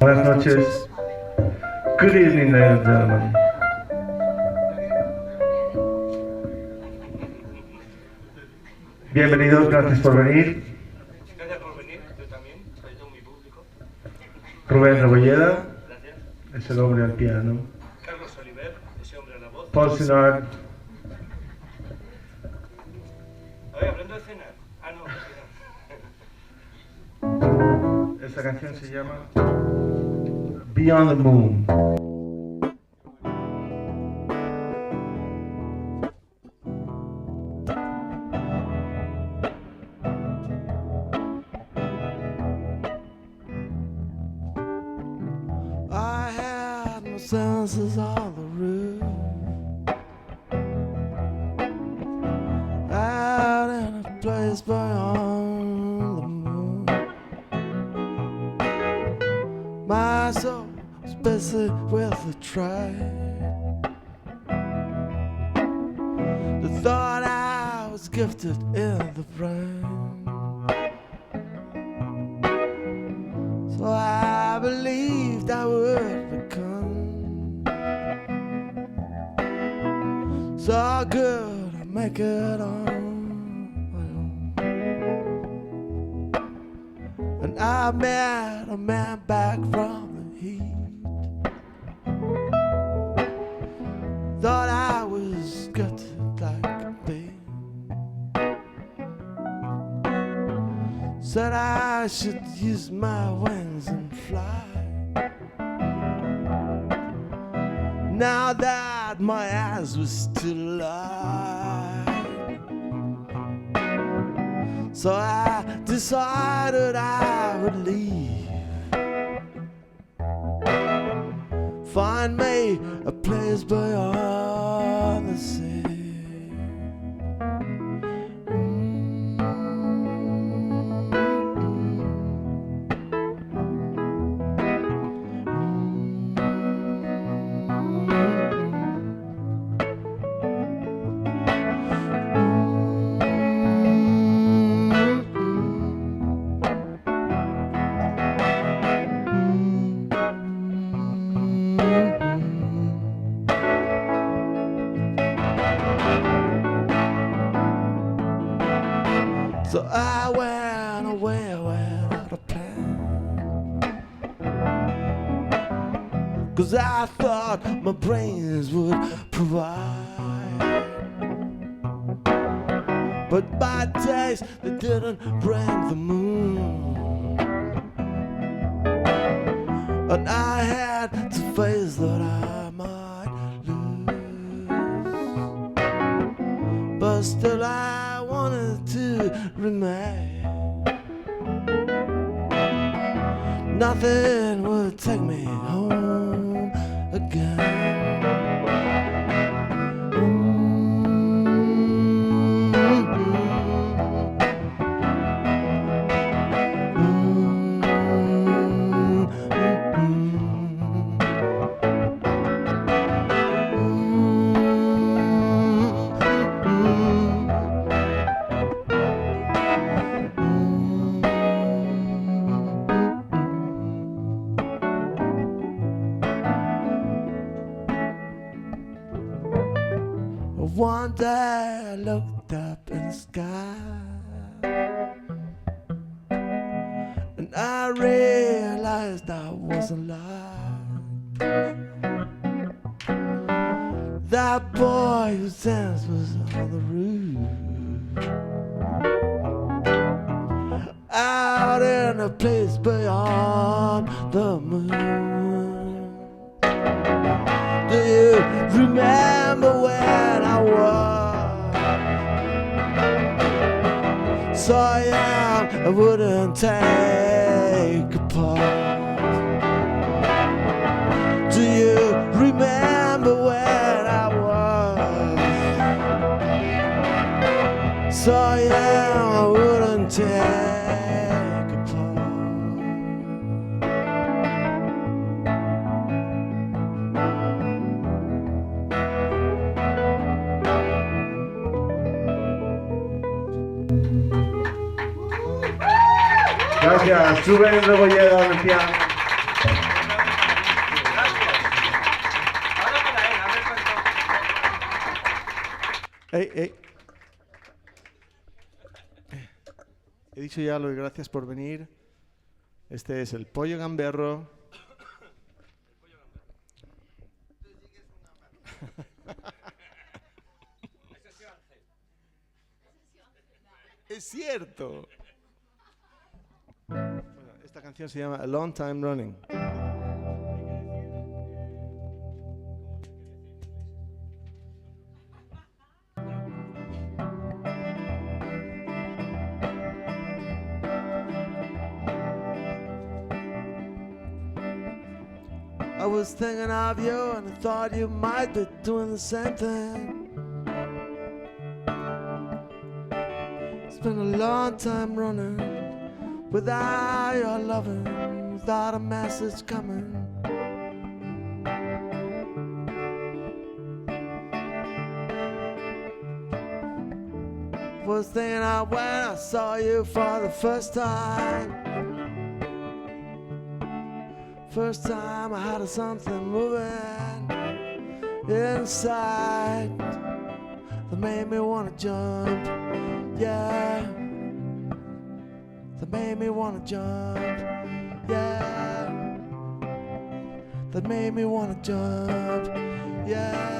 Buenas noches. Good evening, ladies and gentlemen. Bienvenidos, gracias por venir. Gracias por venir, yo también, soy yo mi público. Rubén Rebolleda Gracias. es el hombre al piano. Carlos Oliver, ese hombre a la voz. Paul Zinnard, A ver, aprendo a cenar. Ah, no, no. esta canción se llama Beyond the Moon. I had my senses on the roof, out in a place beyond the moon. My soul was busy with the trade. The thought I was gifted in the brain. So I believed I would become so good I make it on my own. And I met a man back from the heat. Thought I was gutted like a bee. Said I should use my wings and fly. Now that my eyes were still alive, so I decided I would leave, find me a place beyond the sea. So I went away without a plan, 'cause I thought my brains would provide, but by days they didn't bring the moon, and I had to face that I might lose, but still I wanted to remain. Nothing would take me home again. One day I looked up in the sky, and I realized I wasn't alive. That boy whose dance was on the roof, out in a place beyond the moon. Do you remember when I was so young I wouldn't take a part? Do you remember when I was so young I wouldn't take a part? Gracias, Rubén Rebolleda al piano. Ey. He dicho ya lo de gracias por venir. Este es el Pollo Gamberro. Es cierto. Bueno, esta canción se llama A Long Time Running. I was thinking of you and I thought you might be doing the same thing. It's been a long time running without your loving, without a message coming. Was thinking of when I saw you for the first time. First time I had something moving inside that made me wanna jump, yeah. That made me wanna jump, yeah. That made me wanna jump, yeah.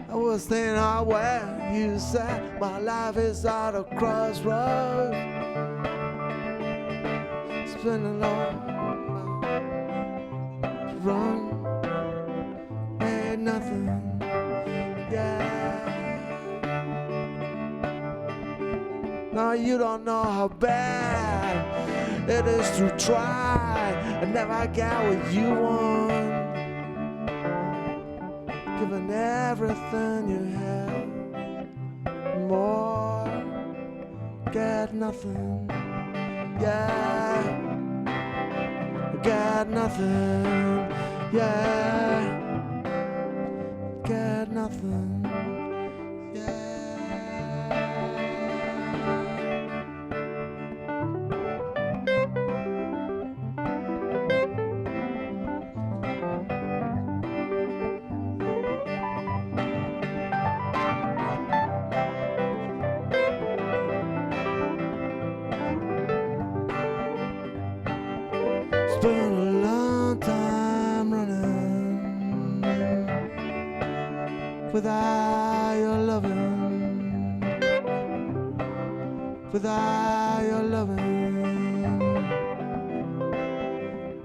I was thinking of where you said my life is at a crossroads. It's been a long run, ain't nothing, yeah. Now you don't know how bad it is to try and never get what you want. Giving everything you have, more, get nothing, yeah. Get nothing, yeah. Get nothing, yeah. It's been a long time running without your loving, without your loving,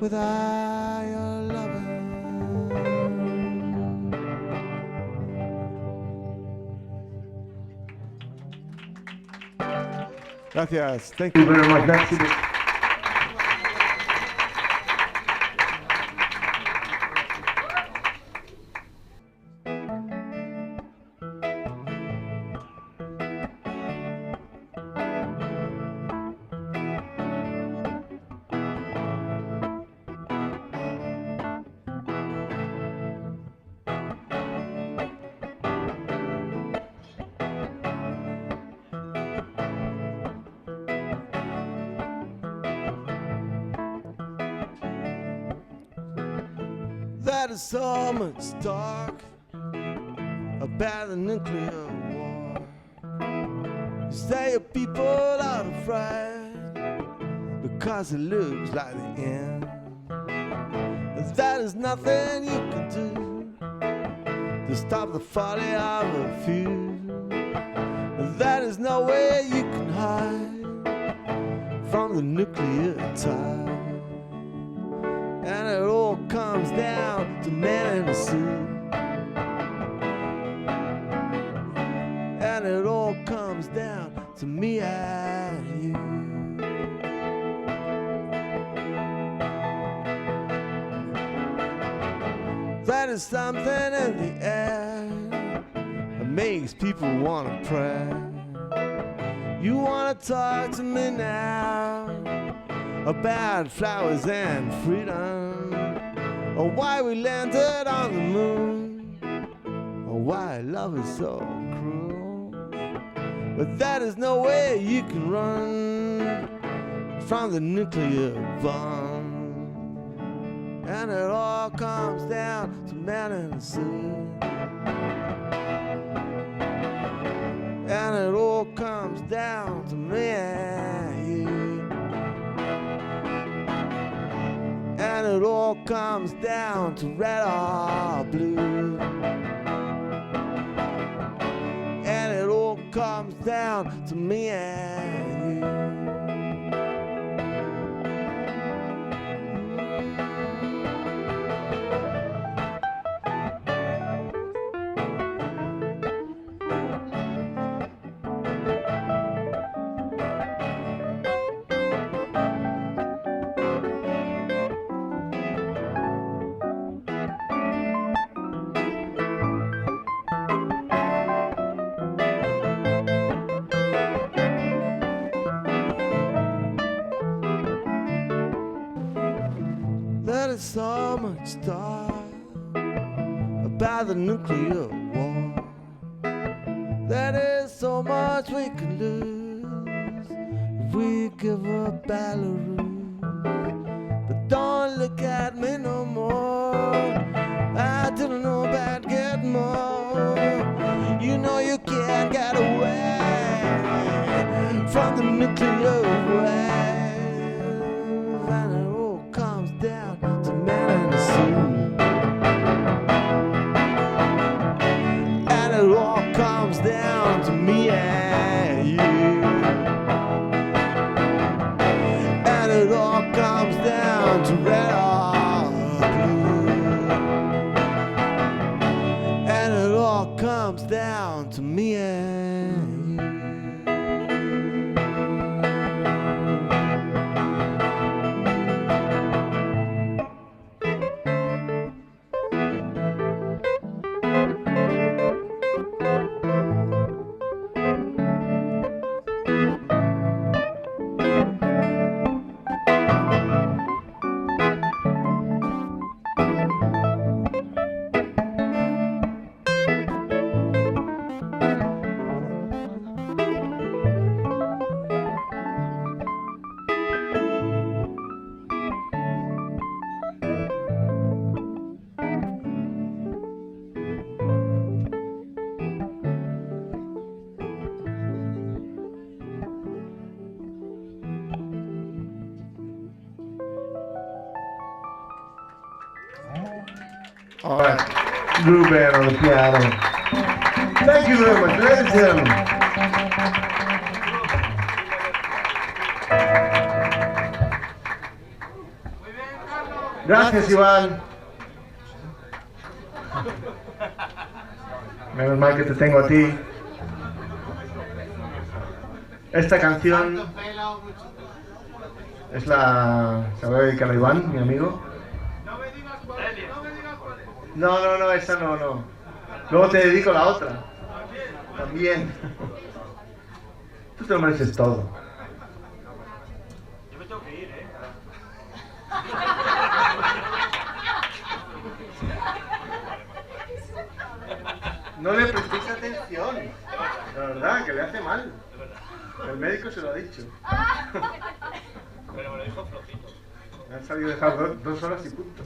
without your loving. Gracias. Thank Thank you very much. Merci. That is so much talk about the nuclear war. You say your people are afraid because it looks like the end. And that is nothing you can do to stop the folly of a few. And that is no way you can hide from the nuclear tide. And it all comes down to men in the suit. And it all comes down to me and you. That is something in the air that makes people wanna pray. You wanna talk to me now, about flowers and freedom, or why we landed on the moon, or why love is so cruel. But that is no way you can run from the nuclear bomb. And it all comes down to man in a suit. And it all comes down to me and you. And it all comes down to red or blue. And it all comes down to me and you. So much talk about the nuclear war. There is so much we can lose if we give up Belarus. But don't look at me no more. I didn't know about getting more. You know you can't get away from the nuclear wave. And it all comes down to man in a suit. And it all comes down to me and you. And it all comes down to red or blue. And it all comes down to me and you. All right, Ruben on the piano. Thank you very much, ladies and gentlemen. Gracias, Iván. Menos mal que te tengo a ti. Esta canción es la... ¿Se va a dedicar a Iván, mi amigo? No, esa no. Luego te dedico la otra. También. Tú te lo mereces todo. Yo me tengo que ir, No le prestéis atención. La verdad, que le hace mal. El médico se lo ha dicho. Pero me lo dijo flojito. Me han salido a dejar 2 horas y punto.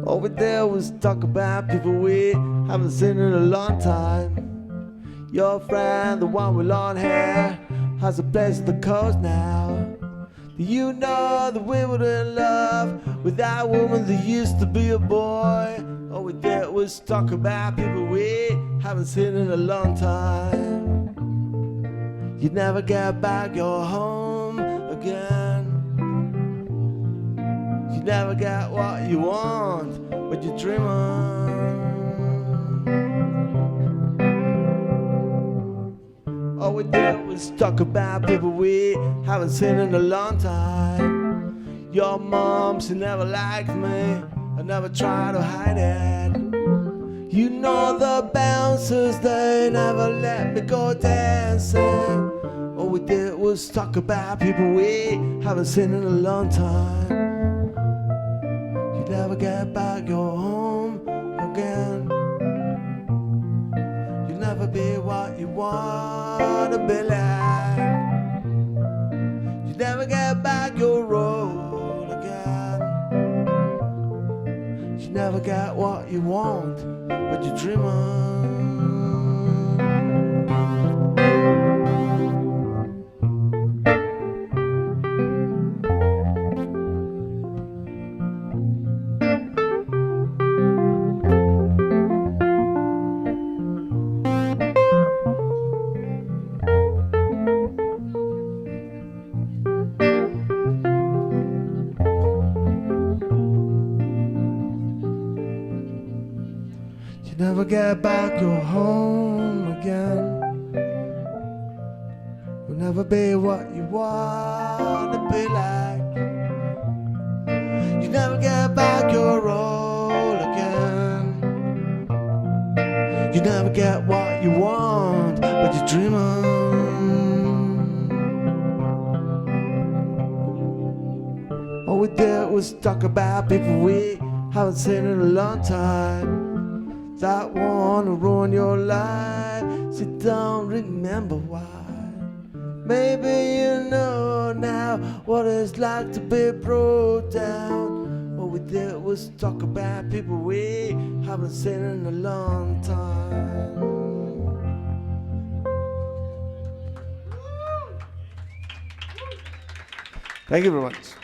Over there was talk about people we haven't seen in a long time. Your friend, the one with long hair, has a place at the coast now. Do you know that we were in love with that woman that used to be a boy? Over there was talk about people we haven't seen in a long time. You never get back your home again. You never get what you want, what you dream on. All we did was talk about people we haven't seen in a long time. Your mom, she never liked me, I never try to hide it. You know the bouncers, they never let me go dancing. All we did was talk about people we haven't seen in a long time. You never get back your home again. You never be what you wanna be like. You never get back your road again. You never get what you want, but you dream on. You never get back your home again. You'll never be what you wanna be like. You never get back your role again. You never get what you want, but you dream on. All we did was talk about people we haven't seen in a long time. That wanna ruin your life, so don't remember why. Maybe you know now what it's like to be brought down. All we did was talk about people we haven't seen in a long time. Thank you very much.